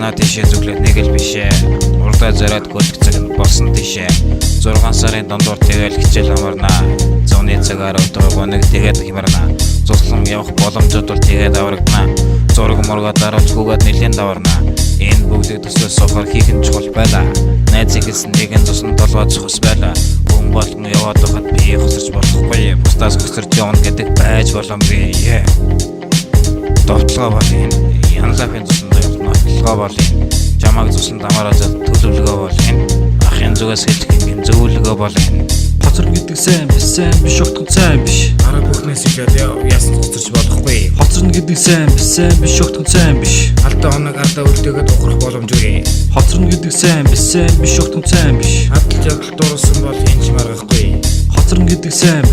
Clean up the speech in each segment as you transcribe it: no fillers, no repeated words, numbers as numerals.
санаа тийшээ зүглээд нэг л бишээ. Урдаа зориод гүйлгцэг нь болсон тийшээ. 6 сарын дундуур тэгэл хичээл амарнаа. Зуны цагаар өдөр гоног тэгээд хямарнаа. Цуслан явах боломжууд бол тэгээд аврагдана. Зураг мургаа даруулж хүүгээд нэлийн даварнаа. Энэ бүгдийг төсөө сухар хийх нь чухал байлаа. Найзыг хэлсэн нэгэн цусны толгой зохис байлаа. Хүн болгон яваад байхад би хөсөрч болохгүй. Бусдаас хөсөрч явна гэдэг байж боломгүй. Довтлогоо бол энэ янлахын цуснд явна. Довтлогоо бол энэ жамааг цуснд амаараад төлөвлөгөө бол энэ ахын зүгээс хэлэх юм зөвлөгөө бол энэ хоцор гэдэг сайн биш огтхон сайн биш. арга бүхнээс ихээд яасан хоцорч болохгүй. Хоцорно гэдэг сайн биш огтхон сайн биш. Алдаа хоног алдаа үлдээгээд ухрах боломжгүй. Хоцорно гэдэг сайн биш огтхон сайн биш. Адал жагсаалт дуурсан бол энэ ч маргахгүй. Хоцорно гэдэг сайн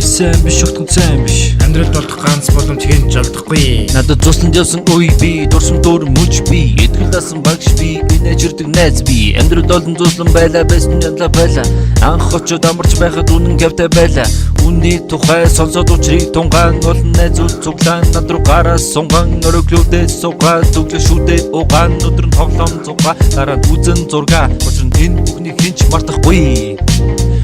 биш огтхон сайн биш. Амьдралд болох ганц боломж хэн ч олдохгүй. Надад цусланд явсан үй би дурсан дөр мөч би эдгэл дасан багш би инэжирдэг найз би амьдралд олон цуслан байла байсан янла байла анх очоод амарч байхад үнэн гавтай байла үнний тухай сонсоод учрыг тунгаан олон найзууд цуглаан над руу гараас сунгаан өрөглөөдөө суугаа зүглэ шүдээ угаан өдөр нь тоглоом зугаа дараа нь үзэн зурга учир нь энэ бүхнийг хэн ч мартахгүй.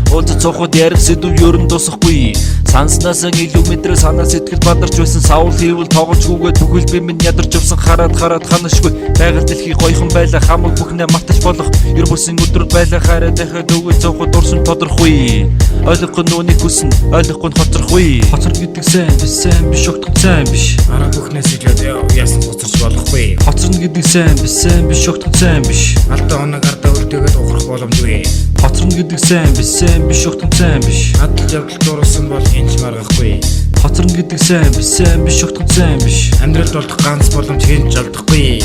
Уулзаж цоход ярих сэдв ерөн дуусахгүй. Санснаас илүү мэдрээ санаа сэтгэл бадарч байсан савл хийвэл тоглож гүгээд бүхэл би минь ядарч явсан хараад ханашгүй. Байгаль дэлхий гоёхон байла хамаг бүхнээ мартаж болох ер бусын өдрүүд байла хараад дахиад өгөө цоход дурсан тодорхой. Ойлгохгүй нүуний хүснэ ойлгохгүй хоцорхгүй. Хоцор гэдэг сайн биш огтхон сайн биш. Арга бүхнээс ихээд яасан хоцорч болохгүй. Хоцорно гэдэг сайн биш огтхон сайн биш. Алдаа хоног алдаа үлдээгээд ухрах боломжгүй. Хоцорно гэдэг сайн биш огтхон сайн биш. Адал жагсаалт дуурсан бол энэ ч маргахгүй. Хоцорно гэдэг сайн биш огтхон сайн биш. Амьдралд болох ганц боломж хэн ч олдохгүй.